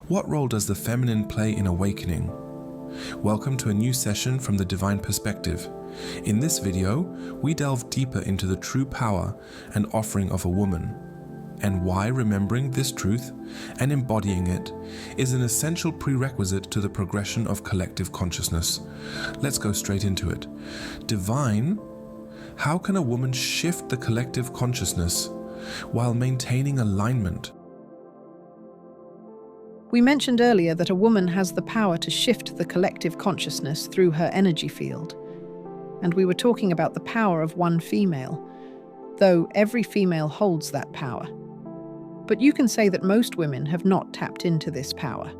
What role does the feminine play in awakening? Welcome to a new session from the Divine Perspective. In this video, we delve deeper into the true power and offering of a woman, and why remembering this truth and embodying it is an essential prerequisite to the progression of collective consciousness. Let's go straight into it. Divine, how can a woman shift the collective consciousness while maintaining alignment? We mentioned earlier that a woman has the power to shift the collective consciousness through her energy field. And we were talking about the power of one female, though every female holds that power. But you can say that most women have not tapped into this power.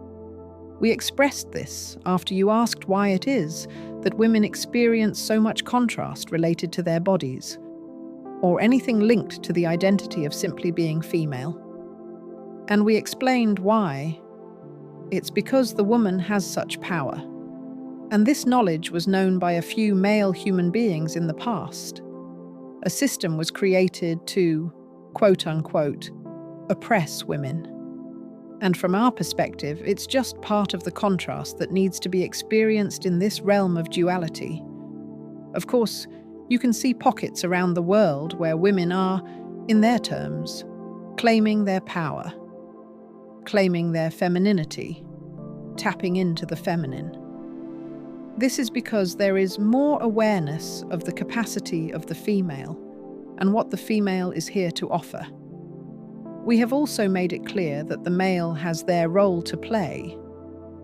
We expressed this after you asked why it is that women experience so much contrast related to their bodies, or anything linked to the identity of simply being female. And we explained why. It's because the woman has such power. And this knowledge was known by a few male human beings in the past. A system was created to, quote-unquote, oppress women. And from our perspective, it's just part of the contrast that needs to be experienced in this realm of duality. Of course, you can see pockets around the world where women are, in their terms, claiming their power, claiming their femininity, tapping into the feminine. This is because there is more awareness of the capacity of the female and what the female is here to offer. We have also made it clear that the male has their role to play,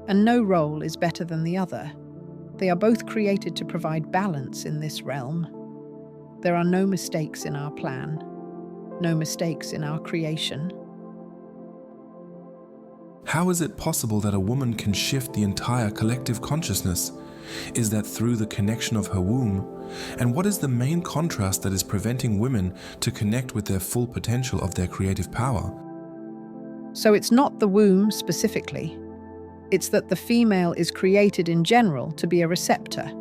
and no role is better than the other. They are both created to provide balance in this realm. There are no mistakes in our plan, no mistakes in our creation. How is it possible that a woman can shift the entire collective consciousness? Is that through the connection of her womb? And what is the main contrast that is preventing women to connect with their full potential of their creative power? So it's not the womb specifically. It's that the female is created in general to be a receptor.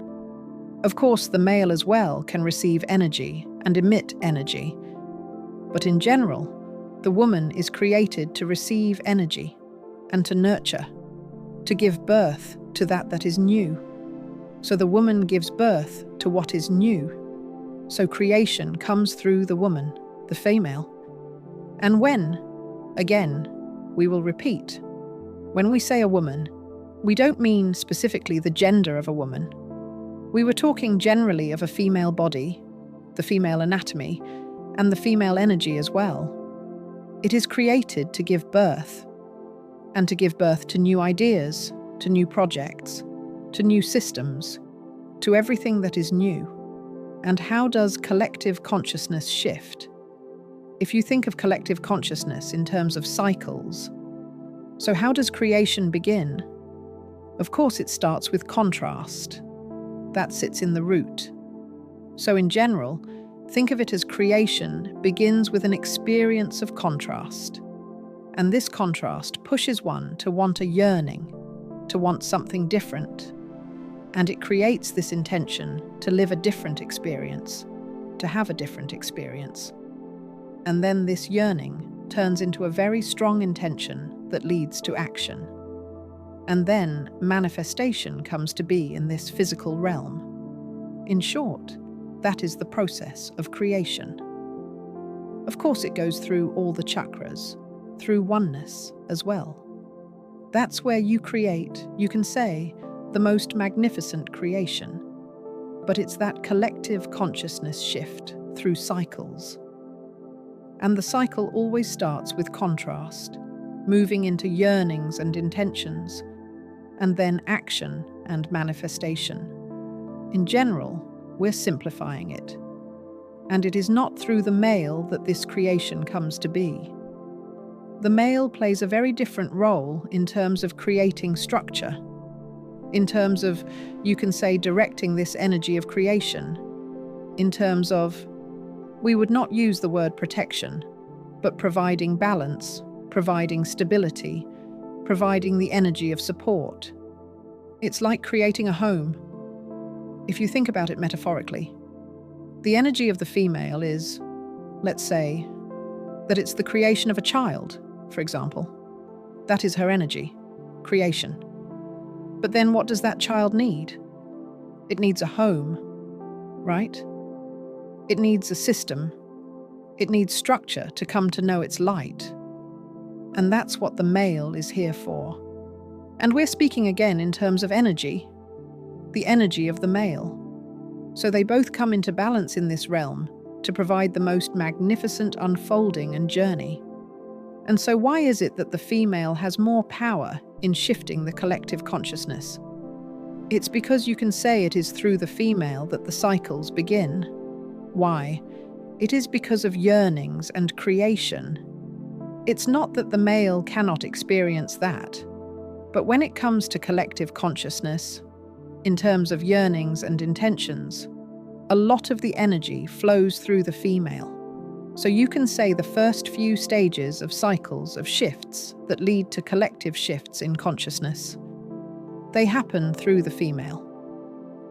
Of course, the male as well can receive energy and emit energy. But in general, the woman is created to receive energy and to nurture, to give birth to that is new. So the woman gives birth to what is new. So creation comes through the woman, the female. And again, we will repeat, when we say a woman, we don't mean specifically the gender of a woman. We were talking generally of a female body, the female anatomy, and the female energy as well. It is created to give birth, and to give birth to new ideas, to new projects, to new systems, to everything that is new. And how does collective consciousness shift? If you think of collective consciousness in terms of cycles, so how does creation begin? Of course, it starts with contrast. That sits in the root. So in general, think of it as creation begins with an experience of contrast. And this contrast pushes one to want a yearning, to want something different. And it creates this intention to live a different experience, to have a different experience. And then this yearning turns into a very strong intention that leads to action. And then manifestation comes to be in this physical realm. In short, that is the process of creation. Of course, it goes through all the chakras, through oneness as well. That's where you create, you can say, the most magnificent creation. But it's that collective consciousness shift through cycles. And the cycle always starts with contrast, moving into yearnings and intentions, and then action and manifestation. In general, we're simplifying it. And it is not through the male that this creation comes to be. The male plays a very different role in terms of creating structure, in terms of, you can say, directing this energy of creation, in terms of, we would not use the word protection, but providing balance, providing stability, providing the energy of support. It's like creating a home. If you think about it metaphorically, the energy of the female is, let's say, that it's the creation of a child, for example. That is her energy. creation. But then what does that child need? It needs a home, right? It needs a system. It needs structure to come to know its light. And that's what the male is here for. And we're speaking again in terms of energy, the energy of the male. So they both come into balance in this realm to provide the most magnificent unfolding and journey. And so why is it that the female has more power in shifting the collective consciousness? It's because you can say it is through the female that the cycles begin. Why? It is because of yearnings and creation. It's not that the male cannot experience that, but when it comes to collective consciousness, in terms of yearnings and intentions, a lot of the energy flows through the female. So you can say the first few stages of cycles of shifts that lead to collective shifts in consciousness, they happen through the female.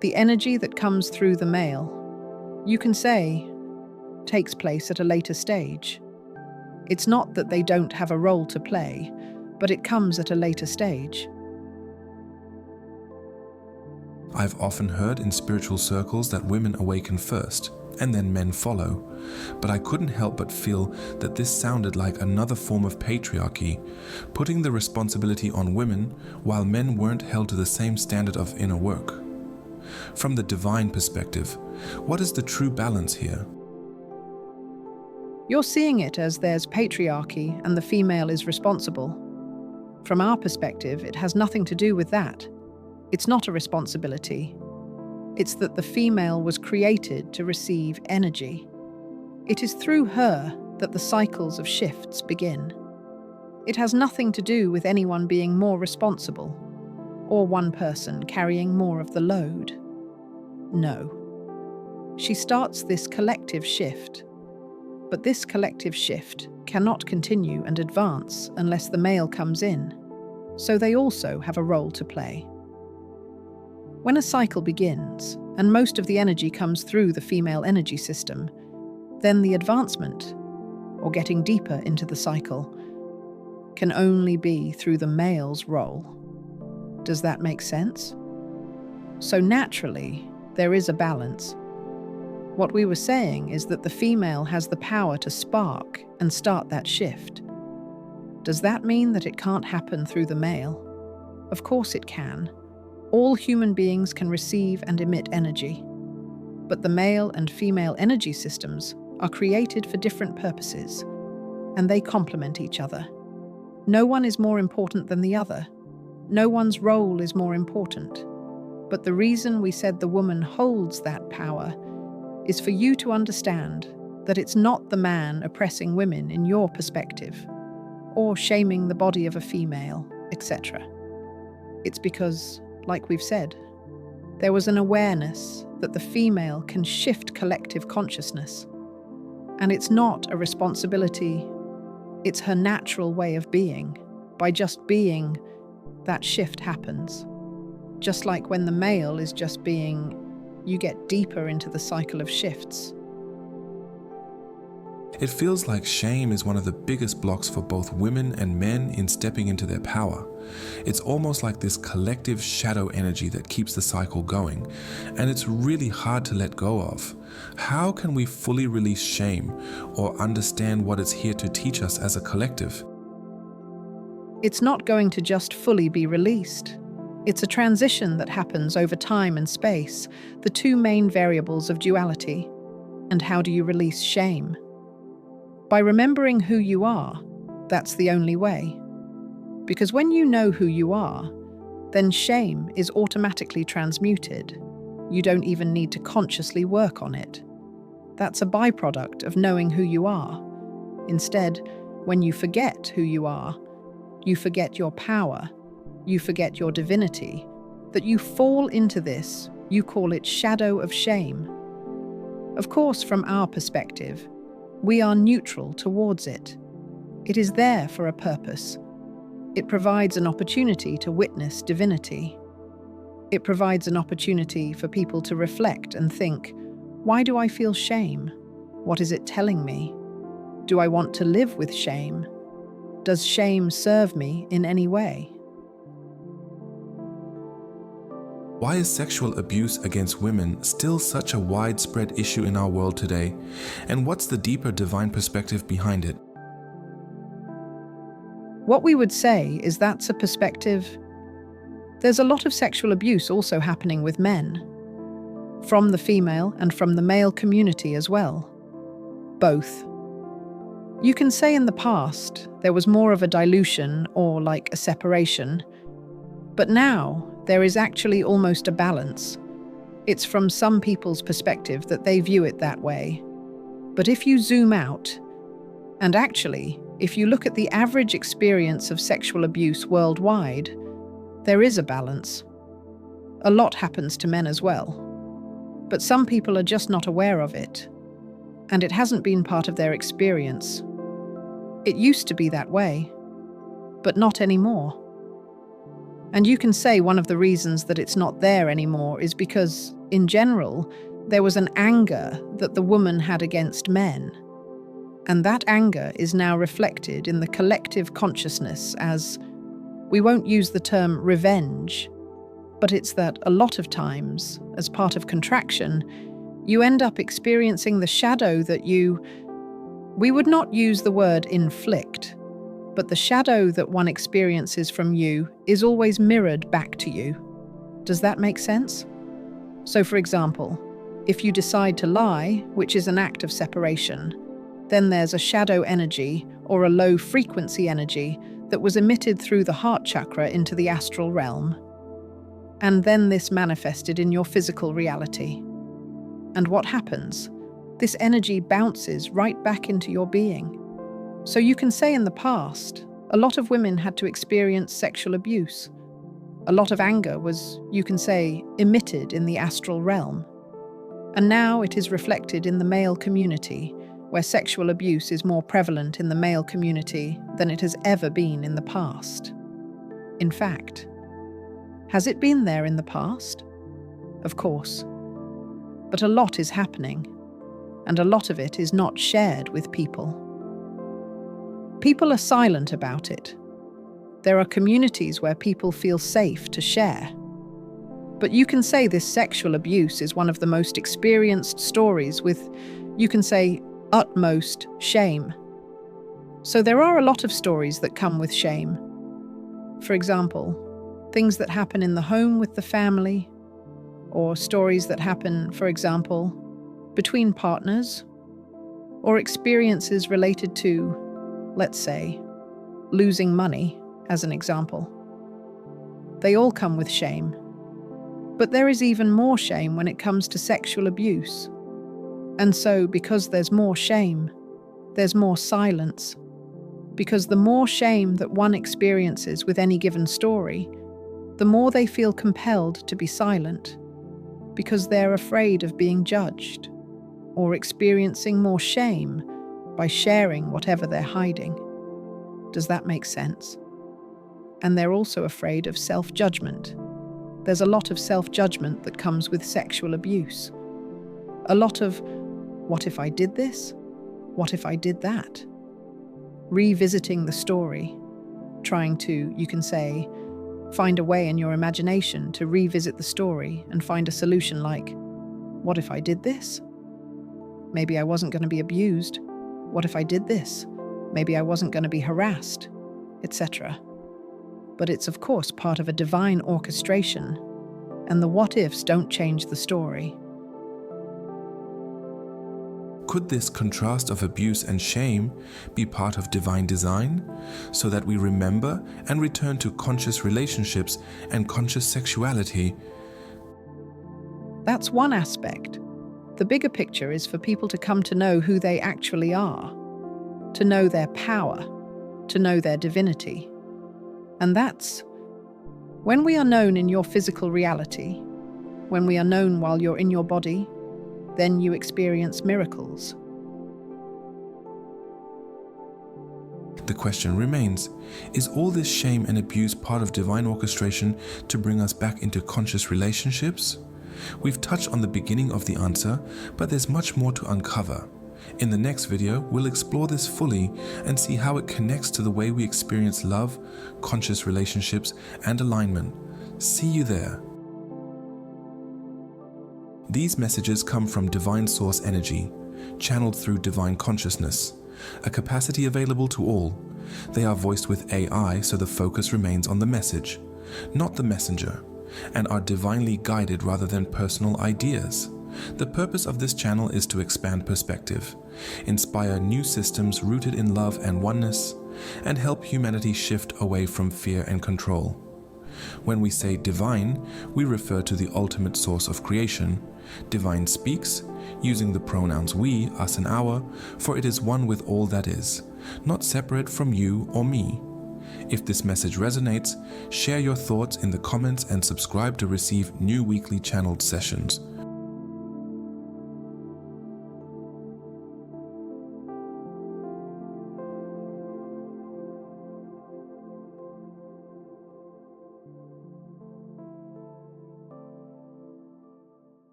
The energy that comes through the male, you can say, takes place at a later stage. It's not that they don't have a role to play, but it comes at a later stage. I've often heard in spiritual circles that women awaken first, and then men follow, but I couldn't help but feel that this sounded like another form of patriarchy, putting the responsibility on women while men weren't held to the same standard of inner work. From the divine perspective, what is the true balance here? You're seeing it as there's patriarchy and the female is responsible. From our perspective, it has nothing to do with that. It's not a responsibility. It's that the female was created to receive energy. It is through her that the cycles of shifts begin. It has nothing to do with anyone being more responsible, or one person carrying more of the load. No. She starts this collective shift, but this collective shift cannot continue and advance unless the male comes in, so they also have a role to play. When a cycle begins, and most of the energy comes through the female energy system, then the advancement, or getting deeper into the cycle, can only be through the male's role. Does that make sense? So naturally, there is a balance. What we were saying is that the female has the power to spark and start that shift. Does that mean that it can't happen through the male? Of course it can. All human beings can receive and emit energy, but the male and female energy systems are created for different purposes, and they complement each other. No one is more important than the other. No one's role is more important. But the reason we said the woman holds that power is for you to understand that it's not the man oppressing women in your perspective, or shaming the body of a female, etc. It's because, like we've said, there was an awareness that the female can shift collective consciousness. And it's not a responsibility, it's her natural way of being. By just being, that shift happens. Just like when the male is just being, you get deeper into the cycle of shifts. It feels like shame is one of the biggest blocks for both women and men in stepping into their power. It's almost like this collective shadow energy that keeps the cycle going, and it's really hard to let go of. How can we fully release shame or understand what it's here to teach us as a collective? It's not going to just fully be released. It's a transition that happens over time and space, the two main variables of duality. And how do you release shame? By remembering who you are, that's the only way. Because when you know who you are, then shame is automatically transmuted. You don't even need to consciously work on it. That's a byproduct of knowing who you are. Instead, when you forget who you forget your power, you forget your divinity, that you fall into this, you call it shadow of shame. Of course, from our perspective, we are neutral towards it. It is there for a purpose. It provides an opportunity to witness divinity. It provides an opportunity for people to reflect and think, why do I feel shame? What is it telling me? Do I want to live with shame? Does shame serve me in any way? Why is sexual abuse against women still such a widespread issue in our world today? And what's the deeper divine perspective behind it? What we would say is that's a perspective. There's a lot of sexual abuse also happening with men, from the female and from the male community as well. Both. You can say in the past there was more of a dilution or like a separation, but now there is actually almost a balance. It's from some people's perspective that they view it that way. But if you zoom out, and actually, if you look at the average experience of sexual abuse worldwide, there is a balance. A lot happens to men as well. But some people are just not aware of it, and it hasn't been part of their experience. It used to be that way, but not anymore. And you can say one of the reasons that it's not there anymore is because, in general, there was an anger that the woman had against men. And that anger is now reflected in the collective consciousness as, we won't use the term revenge, but it's that a lot of times, as part of contraction, you end up experiencing the shadow that we would not use the word inflict, but the shadow that one experiences from you is always mirrored back to you. Does that make sense? So, for example, if you decide to lie, which is an act of separation, then there's a shadow energy or a low frequency energy that was emitted through the heart chakra into the astral realm. And then this manifested in your physical reality. And what happens? This energy bounces right back into your being. So you can say in the past, a lot of women had to experience sexual abuse. A lot of anger was, you can say, emitted in the astral realm. And now it is reflected in the male community, where sexual abuse is more prevalent in the male community than it has ever been in the past. In fact, has it been there in the past? Of course. But a lot is happening, and a lot of it is not shared with people. People are silent about it. There are communities where people feel safe to share. But you can say this sexual abuse is one of the most experienced stories with, you can say, utmost shame. So there are a lot of stories that come with shame. For example, things that happen in the home with the family, or stories that happen, for example, between partners, or experiences related to, let's say, losing money, as an example. They all come with shame. But there is even more shame when it comes to sexual abuse. And so, because there's more shame, there's more silence. Because the more shame that one experiences with any given story, the more they feel compelled to be silent, because they're afraid of being judged, or experiencing more shame by sharing whatever they're hiding. Does that make sense? And they're also afraid of self-judgment. There's a lot of self-judgment that comes with sexual abuse. A lot of, what if I did this? What if I did that? Revisiting the story, trying to, you can say, find a way in your imagination to revisit the story and find a solution like, what if I did this? Maybe I wasn't going to be abused. What if I did this? Maybe I wasn't going to be harassed, etc. But it's of course part of a divine orchestration, and the what-ifs don't change the story. Could this contrast of abuse and shame be part of divine design, so that we remember and return to conscious relationships and conscious sexuality? That's one aspect. The bigger picture is for people to come to know who they actually are, to know their power, to know their divinity. And that's when we are known in your physical reality, when we are known while you're in your body, then you experience miracles. The question remains, is all this shame and abuse part of divine orchestration to bring us back into conscious relationships? We've touched on the beginning of the answer, but there's much more to uncover. In the next video, we'll explore this fully and see how it connects to the way we experience love, conscious relationships, and alignment. See you there. These messages come from divine source energy, channeled through divine consciousness, a capacity available to all. They are voiced with AI, so the focus remains on the message, not the messenger, and are divinely guided rather than personal ideas. The purpose of this channel is to expand perspective, inspire new systems rooted in love and oneness, and help humanity shift away from fear and control. When we say divine, we refer to the ultimate source of creation. Divine speaks, using the pronouns we, us, and our, for it is one with all that is, not separate from you or me. If this message resonates, share your thoughts in the comments and subscribe to receive new weekly channeled sessions.